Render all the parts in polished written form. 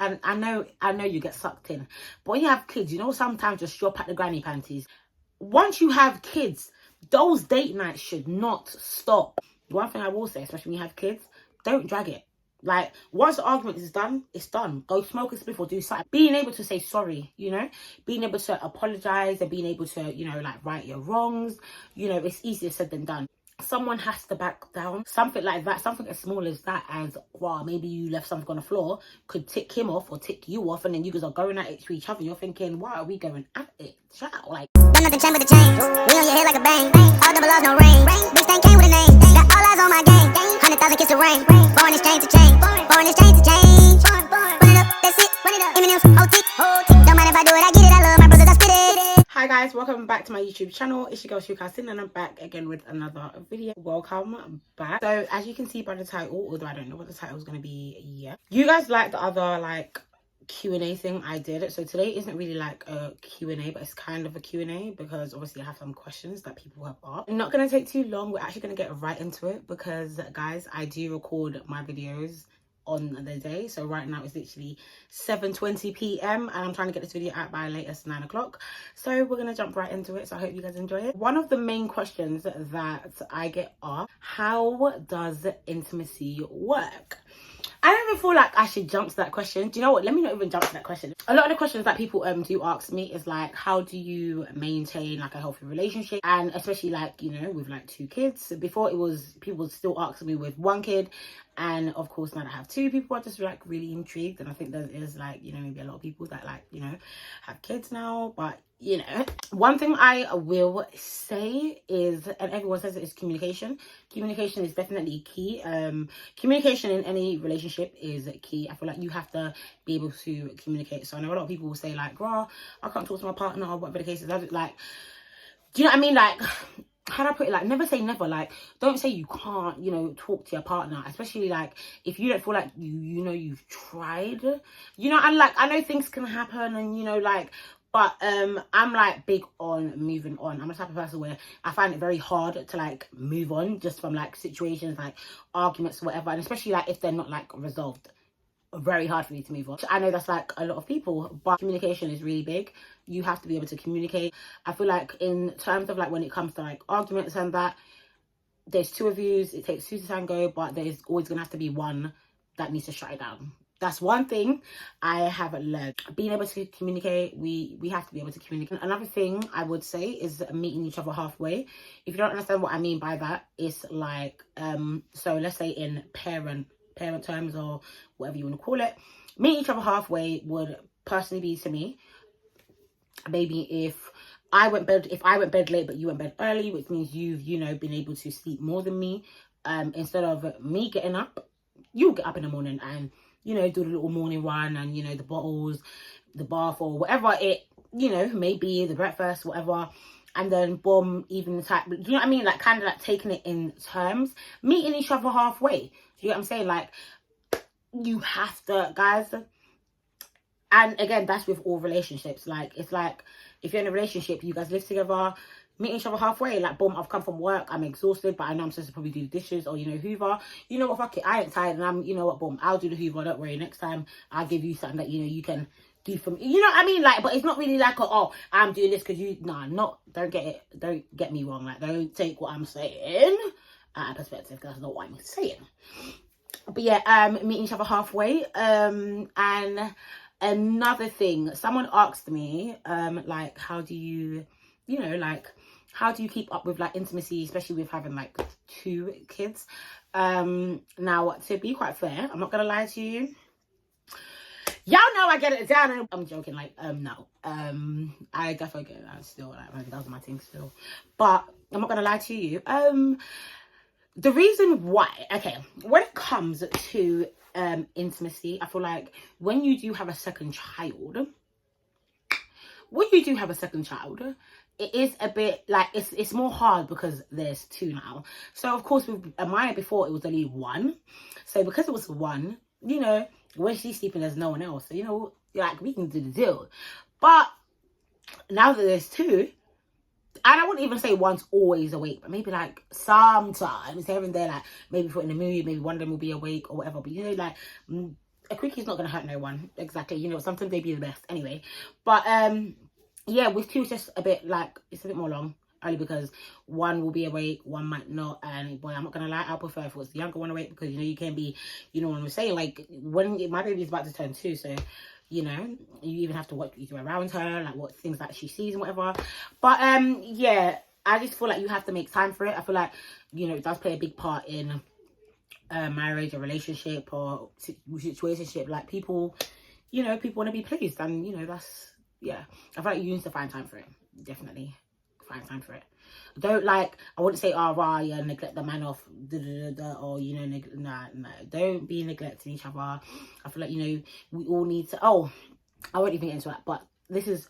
and I know you get sucked in, but when you have kids, you know, sometimes just drop at the granny panties. Once you have kids, those date nights should not stop. One thing I will say, especially when you have kids, don't drag it. Like, once the argument is done, it's done. Go smoke a spliff or do something. Being able to say sorry, you know, being able to apologize and being able to, you know, like, right your wrongs, you know, it's easier said than done. Someone has to back down. Something like that, something as small as that, as, well, maybe you left something on the floor, could tick him off or tick you off, and then you guys are going at it to each other. You're thinking, why are we going at it? Chat, like, done nothing chain with the chain. We on your head like a bang. All double R's, no rain. Bitch, they came with a name. Got all eyes on my game. 100,000 kiss the rain. Foreign exchange to change. Foreign exchange to change. Run it up, that's it. Eminem's whole tick. Don't mind if I do it, I get it. I love my brothers, I spit it. Hi guys, welcome back to my YouTube channel. It's your girl Shukasin, and I'm back again with another video. Welcome back. So as you can see by the title, although I don't know what the title is going to be yet, you guys like the other like Q&A thing I did. So today isn't really like a Q&A, but it's kind of a Q&A because obviously I have some questions that people have asked. Not going to take too long. We're actually going to get right into it because guys, I do record my videos on the day. So right now it's literally 7:20 p.m. and I'm trying to get this video out by latest 9 o'clock. So we're gonna jump right into it. So I hope you guys enjoy it. One of the main questions that I get asked: how does intimacy work? I don't even feel like I should jump to that question. Do you know what? Let me not even jump to that question. A lot of the questions that people do ask me is like, how do you maintain like a healthy relationship? And especially like, you know, with like 2 kids. Before it was, people would still ask me with 1 kid. And of course, now that I have 2, people are just like really intrigued. And I think there is like, you know, maybe a lot of people that like, you know, have kids now. But, you know, one thing I will say is, and everyone says it, is communication. Communication is definitely key. Communication in any relationship is key. I feel like you have to be able to communicate. So I know a lot of people will say like, "Raw, I can't talk to my partner," or whatever the case is. Like, do you know what I mean? Like, how do I put it? Like, never say never. Like, don't say you can't, you know, talk to your partner, especially like if you don't feel like you know you've tried, you know. And like, I know things can happen, and you know, like, but I'm like big on moving on. I'm the type of person where I find it very hard to like move on just from like situations like arguments or whatever, and especially like if they're not like resolved. Very hard for me to move on. I know that's like a lot of people, but communication is really big. You have to be able to communicate. I feel like in terms of like when it comes to like arguments and that, there's 2 of you, it takes 2 to tango, but there's always gonna have to be one that needs to shut it down. That's one thing I have learned. Being able to communicate, we have to be able to communicate. Another thing I would say is meeting each other halfway. If you don't understand what I mean by that, it's like so let's say in parent terms or whatever you want to call it, meet each other halfway would personally be to me, maybe if I went bed late but you went bed early, which means you've, you know, been able to sleep more than me, instead of me getting up, you get up in the morning and, you know, do the little morning run and, you know, the bottles, the bath, or whatever it, you know, maybe the breakfast, whatever. And then boom, even the time, you know what I mean? Like, kind of like taking it in terms, meeting each other halfway. Do you get what I'm saying? Like, you have to, guys. And again, that's with all relationships. Like, it's like, if you're in a relationship, you guys live together, meet each other halfway. Like, boom, I've come from work, I'm exhausted, but I know I'm supposed to probably do the dishes or, you know, hoover. You know what, fuck it, I ain't tired, and I'm, you know what, boom, I'll do the hoover, don't worry. Next time, I'll give you something that, you know, you can do for me. You know what I mean? Like, but it's not really like, oh, I'm doing this because you, nah, not, don't get me wrong. Like, don't take what I'm saying out of perspective, because that's not what I'm saying. But yeah, meeting each other halfway. And another thing, someone asked me, like, how do you, you know, like, how do you keep up with like intimacy, especially with having like 2 kids? Now, to be quite fair, I'm not gonna lie to you, y'all know I get it down, and I'm joking, like, no, I definitely get it still, like, maybe that was my thing still, but I'm not gonna lie to you. The reason why, okay, when it comes to intimacy, I feel like when you do have a second child, it is a bit like, it's more hard because there's 2 now. So of course with Amaya before, it was only 1. So because it was 1, you know, when she's sleeping, there's no one else. So, you know, like, we can do the deal. But now that there's 2, and I wouldn't even say one's always awake, but maybe like sometimes here and there, like maybe if we're in the mood, maybe one of them will be awake or whatever. But you know, like, a quickie is not going to hurt no one. Exactly. You know, sometimes they be the best anyway. But yeah, with 2 it's just a bit like, it's a bit more long. Only because one will be awake, one might not. And boy, I'm not gonna lie, I prefer if it was the younger one awake, because you know you can be, you know what I'm saying, like when my baby's about to turn 2, so you know you even have to watch you around her, like what things that she sees and whatever. But yeah, I just feel like you have to make time for it. I feel like, you know, it does play a big part in marriage or relationship or situationship. Like people, you know, people want to be pleased, and you know that's, yeah, I feel like you need to find time for it. Definitely find time for it. Don't, like, I wouldn't say, oh rah, yeah, neglect the man off, or you know, nah, don't be neglecting each other. I feel like, you know, we all need to, oh, I won't even get into that, but this is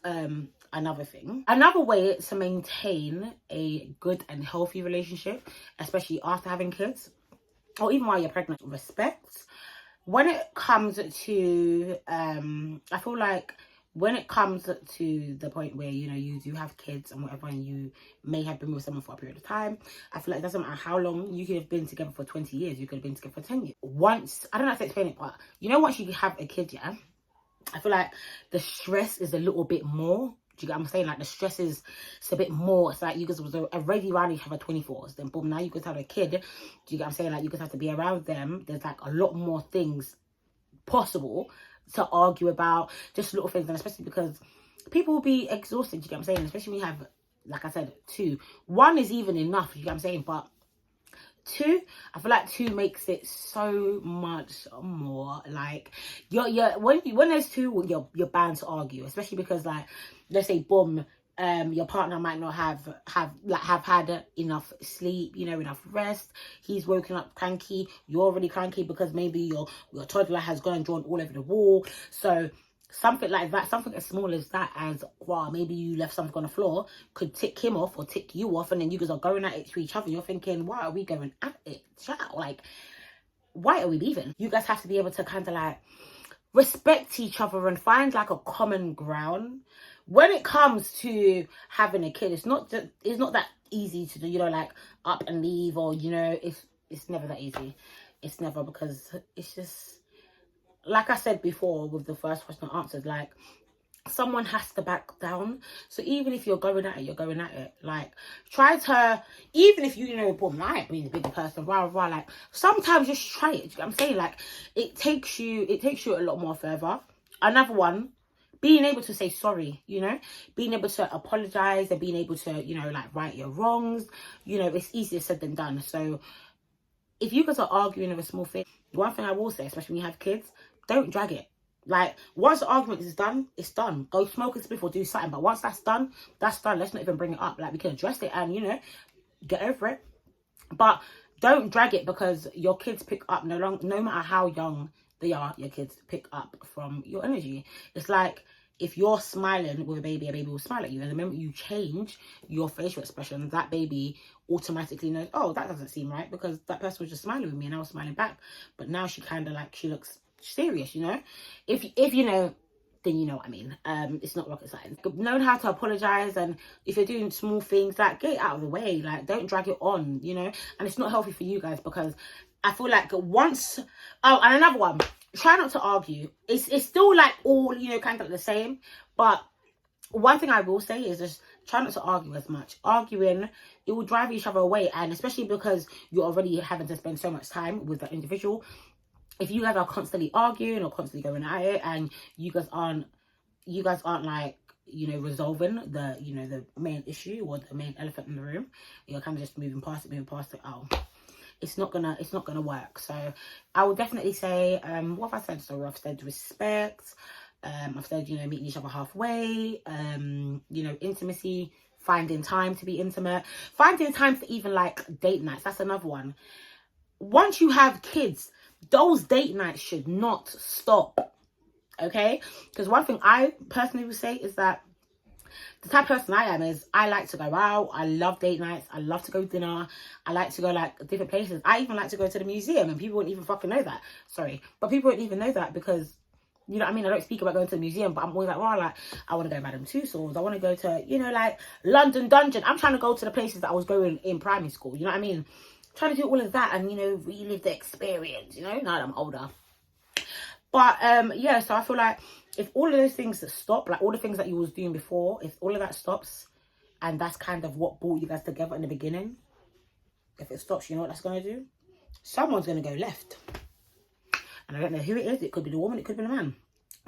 another thing. Another way to maintain a good and healthy relationship, especially after having kids or even while you're pregnant, respect. When it comes to I feel like when it comes to the point where, you know, you do have kids and whatever, and you may have been with someone for a period of time, I feel like it doesn't matter how long. You could have been together for 20 years, you could have been together for 10 years. Once, I don't know how to explain it, but you know, once you have a kid, yeah, I feel like the stress is a little bit more. Do you get what I'm saying? Like the stress is, it's a bit more. It's like you guys was already around each other 24s. Then boom, now you guys have a kid. Do you get what I'm saying? Like you guys have to be around them. There's like a lot more things possible to argue about, just little things, and especially because people will be exhausted. Do you get what I'm saying? Especially when you have, like I said, 2. 1 is even enough. Do you get what I'm saying? But 2, I feel like 2 makes it so much more. Like when there's 2, you're bound to argue, especially because, like, let's say boom, your partner might not have had enough sleep, you know, enough rest. He's woken up cranky, you're already cranky because maybe your toddler has gone and drawn all over the wall. So something like that, something as small as that, as wow, maybe you left something on the floor, could tick him off or tick you off, and then you guys are going at it to each other. You're thinking, why are we going at it? Chat, like, why are we leaving? You guys have to be able to kind of like respect each other and find like a common ground. When it comes to having a kid, it's not that easy to do, you know, like up and leave, or you know, it's never that easy. It's never, because it's just, like I said before with the first question answered, like someone has to back down. So even if you're going at it, you're going at it. Like try to, even if you know, boom, like being the bigger person, like sometimes just try it. You know what I'm saying? Like it takes you a lot more further. Another one, being able to say sorry, you know, being able to apologize and being able to, you know, like right your wrongs. You know, it's easier said than done. So if you guys are arguing over a small thing, one thing I will say, especially when you have kids, don't drag it. Like once the argument is done, it's done. Go smoke a spliff or do something. But once that's done, that's done. Let's not even bring it up. Like we can address it and, you know, get over it. But don't drag it, because your kids pick up no matter how young they are, your kids pick up from your energy. It's like if you're smiling with a baby will smile at you, and the moment you change your facial expression, that baby automatically knows, oh, that doesn't seem right, because that person was just smiling with me and I was smiling back, but now she kind of like, she looks serious, you know. If you know, then you know what I mean. It's not rocket science. Knowing how to apologize, and if you're doing small things, like get it out of the way, like don't drag it on, you know. And it's not healthy for you guys, because I feel like once, oh, and another one, try not to argue. It's still like all, you know, kind of the same, but one thing I will say is just try not to argue as much. Arguing, it will drive each other away, and especially because you're already having to spend so much time with that individual. If you guys are constantly arguing or constantly going at it, and you guys aren't like, you know, resolving the, you know, the main issue or the main elephant in the room, you're kind of just moving past it. Oh, it's not gonna work. So I would definitely say, what have I said? So I've said respect, I've said, you know, meeting each other halfway, you know, intimacy, finding time to be intimate, finding time for even like date nights. That's another one. Once you have kids, those date nights should not stop, okay? Because one thing I personally would say is that the type of person I am is I like to go out. I love date nights. I love to go dinner. I like to go like different places. I even like to go to the museum, and people wouldn't even fucking know that. Sorry, but people wouldn't even know that, because, you know what I mean, I don't speak about going to the museum, but I'm always like, well, like, I want to go Madame Tussauds. I want to go to, you know, like London Dungeon. I'm trying to go to the places that I was going in primary school. You know what I mean? Trying to do all of that and, you know, relive the experience, you know, now that I'm older. But yeah, so I feel like if all of those things that stop, like all the things that you was doing before, if all of that stops, and that's kind of what brought you guys together in the beginning, if it stops, you know what that's going to do? Someone's going to go left. And I don't know who it is. It could be the woman, it could be the man,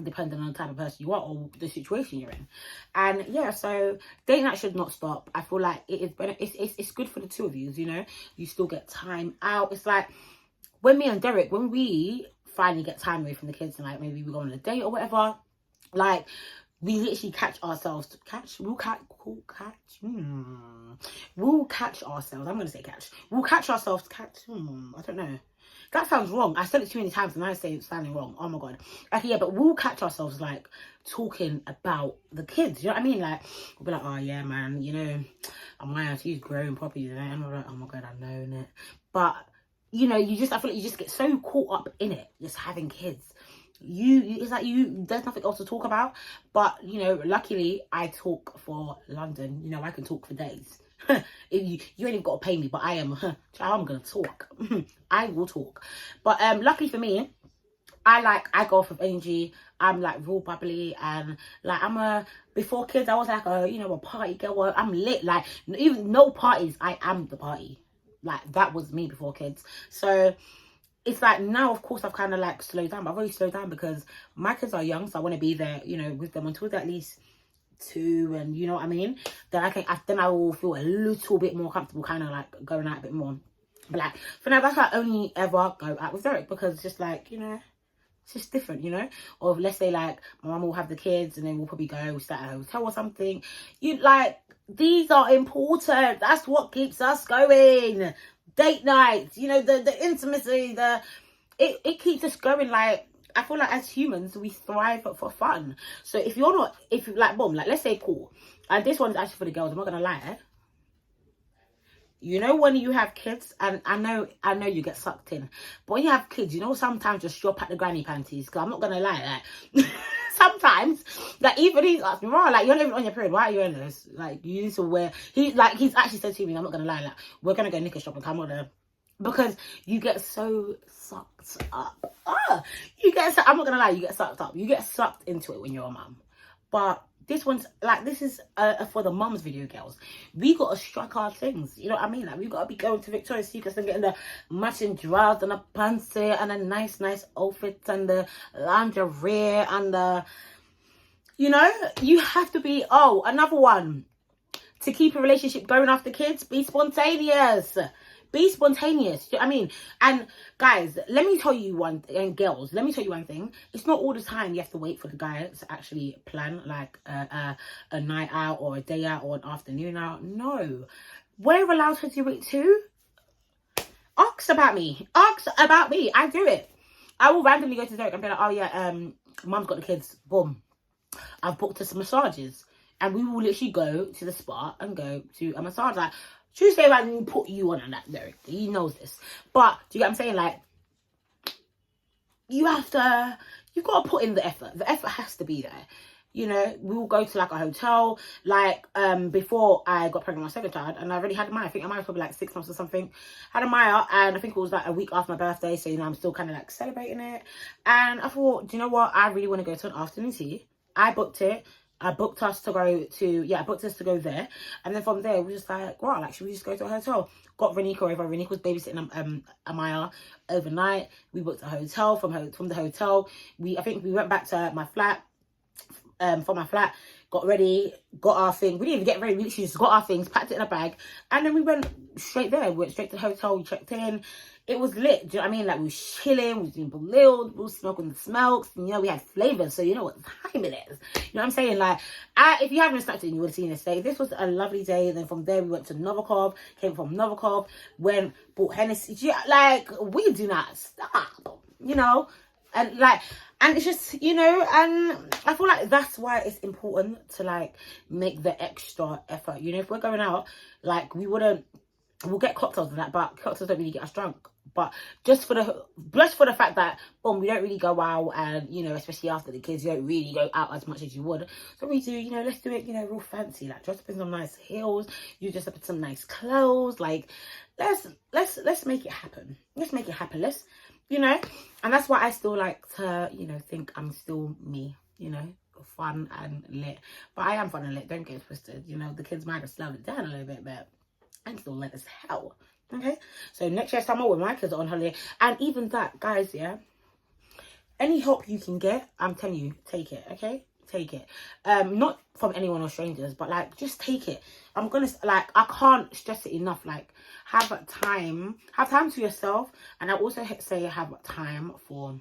depending on the type of person you are or the situation you're in. And yeah, so dating that should not stop. I feel like it is better. It's good for the two of you, you know. You still get time out. It's like when me and Derek, when we finally get time away from the kids and like maybe we go on a date or whatever, like we literally catch ourselves. We'll catch ourselves. I'm gonna say catch. We'll catch ourselves. I don't know. That sounds wrong. I said it too many times and I say it's sounding wrong. Oh my god. Okay, yeah, but we'll catch ourselves like talking about the kids. You know what I mean? Like we'll be like, oh yeah, man, you know, my she's growing properly today. And we're like, oh my god, I know it. But you know, I feel like you just get so caught up in it, just having kids. It's like there's nothing else to talk about. But you know, luckily I talk for London. You know, I can talk for days. If you ain't even got to pay me, but I'm gonna talk. I will talk. But luckily for me, I go off with energy. I'm like real bubbly, and like before kids I was like a party girl. I'm lit. Like even no parties, I am the party. Like that was me before kids. So it's like now, of course, I've kind of like slowed down. But I've already slowed down because my kids are young, so I want to be there, you know, with them until they're at least 2, and you know what I mean. Then I will feel a little bit more comfortable, kind of like going out a bit more. But like for now, that's why I only ever go out with Derek, because it's just like, you know, it's just different, you know. Or let's say like my mum will have the kids, and then we'll probably go stay at a hotel or something. These are important. That's what keeps us going. Date nights, you know, the intimacy, it keeps us going. Like I feel like as humans we thrive for fun. So if let's say cool, and this one's actually for the girls, I'm not gonna lie. You know, when you have kids, and I know you get sucked in, but when you have kids, you know, sometimes just drop at the granny panties. Because I'm not gonna lie, like sometimes, like even he's asked me, right, like you're not even on your period, why are you in this? Like you need to wear. He's actually said to me, I'm not gonna lie, like we're gonna go knicker shopping, come on, because you get so sucked up. I'm not gonna lie, you get sucked up. You get sucked into it when you're a mum. But this is for the mums video, girls. We gotta strike our things, you know what I mean? Like we gotta be going to Victoria's Secret and getting the matching drawers and a pantsuit and a nice outfit and the lingerie and the, you know, you have to be. Oh, another one to keep a relationship going after kids: be spontaneous. Be spontaneous. Do you know what I mean? And guys, let me tell you one thing, and girls, let me tell you one thing. It's not all the time you have to wait for the guy to actually plan like a night out or a day out or an afternoon out. No. We're allowed to do it too. Ask about me. I do it. I will randomly go to Derek and be like, oh yeah, mum's got the kids. Boom. I've booked us some massages. And we will literally go to the spa and go to a massage. Like, Tuesday, I didn't put you on that, Derek. He knows this. But, do you get what I'm saying? Like, you've got to put in the effort. The effort has to be there. You know, we will go to like a hotel. Like, before I got pregnant with my second child, and I already had Maya. I think Maya was probably like 6 months or something. Had Maya, and I think it was like a week after my birthday. So, you know, I'm still kind of like celebrating it. And I thought, do you know what? I really want to go to an afternoon tea. I booked it. I booked us to go there. And then from there, we were just like, wow, like, should we just go to a hotel? Got Renika over. Renika was babysitting Amaya overnight. We booked a hotel. From the hotel, I think we went back to my flat, from my flat, got ready, got our thing. We didn't even get ready. We literally just got our things, packed it in a bag. And then we went straight there. We went straight to the hotel. We checked in. It was lit. Do you know what I mean? Like, we was chilling, we was doing boiled, we was smoking the smokes, and you know, we had flavors, so you know what time it is. You know what I'm saying? Like, if you haven't snapped it, you would have seen this day. This was a lovely day. And then from there, we went to Novikov, came from Novikov, bought Hennessy. Like, we do not stop, you know? And it's just, you know, and I feel like that's why it's important to, like, make the extra effort. You know, if we're going out, like, we'll get cocktails and that, but cocktails don't really get us drunk. But just for the fact that, we don't really go out, and, you know, especially after the kids, you don't really go out as much as you would. So we do, you know, let's do it, you know, real fancy. Like, dress up in some nice heels, you dress up in some nice clothes. Like, let's make it happen. Let's make it happen. you know. And that's why I still like to, you know, think I'm still me, you know, fun and lit. But I am fun and lit, don't get it twisted. You know, the kids might have slowed it down a little bit, but I'm still lit as hell. Okay, so next year summer when my kids are on holiday, and even that, guys, yeah, any help you can get, I'm telling you, take it. Okay, take it. Not from anyone or strangers, but like just take it. I'm gonna, like, I can't stress it enough. Like, have time to yourself, and I also say have time for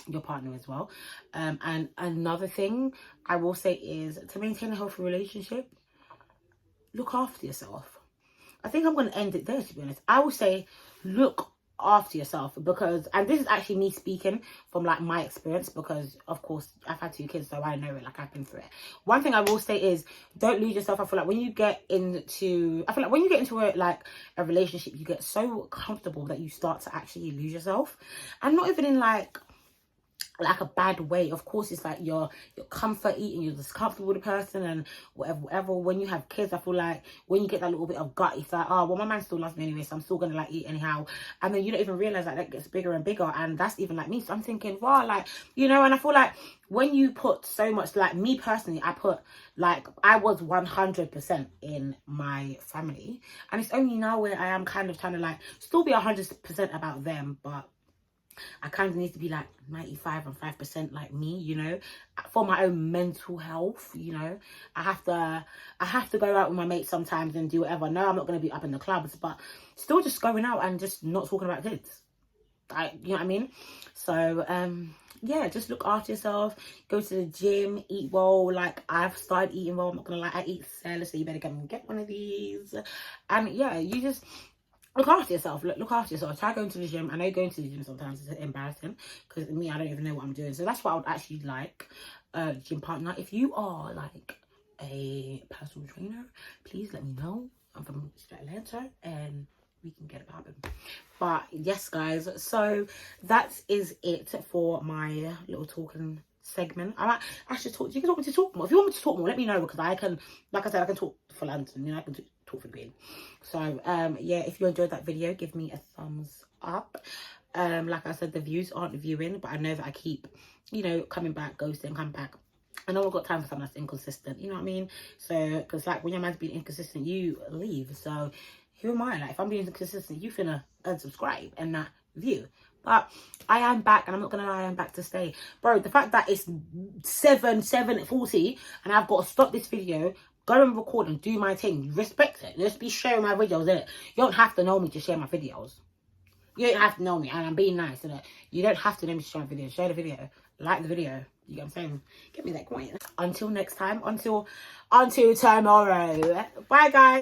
your partner as well. And another thing I will say is to maintain a healthy relationship, look after yourself. I think I'm going to end it there, to be honest. I will say look after yourself, because, and this is actually me speaking from like my experience, because of course I've had 2 kids, so I know it, like I've been through it. One thing I will say is don't lose yourself. I feel like when you get into a relationship, you get so comfortable that you start to actually lose yourself, and not even in like a bad way. Of course, it's like you're comfort eating, you're just comfortable with the person and whatever. When you have kids, I feel like when you get that little bit of gut, it's like, oh well, my man still loves me anyway, so I'm still gonna like eat anyhow. And then you don't even realize that gets bigger and bigger, and that's even like me. So I'm thinking, wow, like, you know. And I feel like when you put so much, like me personally, I was 100% in my family, and it's only now where I am kind of trying to like still be 100% about them, but I kind of need to be like 95 and 5% like me, you know, for my own mental health. You know, I have to go out with my mates sometimes and do whatever. No, I'm not going to be up in the clubs, but still just going out and just not talking about kids. You know what I mean? So yeah, just look after yourself, go to the gym, eat well. Like, I've started eating well, I'm not gonna lie. I eat salad, so you better come and get one of these. And yeah, you just look after yourself. Look after yourself. Try going to the gym. I know going to the gym sometimes is embarrassing, because me, I don't even know what I'm doing. So that's what I would actually like, gym partner. If you are like a personal trainer, please let me know. I'm from Atlanta and we can get it popping. But yes, guys, so that is it for my little talking segment. I should talk. You can talk me to talk more. If you want me to talk more, let me know, because I can, like I said, I can talk for London, you know, I can talk for Green. So yeah, if you enjoyed that video, give me a thumbs up. Like I said, the views aren't viewing, but I know that I keep, you know, coming back, ghosting, come back. I know I've got time for something that's inconsistent, you know what I mean? So, because like when your man's being inconsistent, you leave. So who am I? Like, if I'm being inconsistent, you finna unsubscribe and not view. But I am back, and I'm not gonna lie, I'm back to stay. Bro, the fact that it's 7:40 and I've got to stop this video, go and record and do my thing. Respect it. Just be sharing my videos, innit? You don't have to know me to share my videos. You don't have to know me, and I'm being nice, innit? You don't have to know me to share my video. Share the video. Like the video. You get what I'm saying? Give me that coin. Until next time. Until tomorrow. Bye, guys.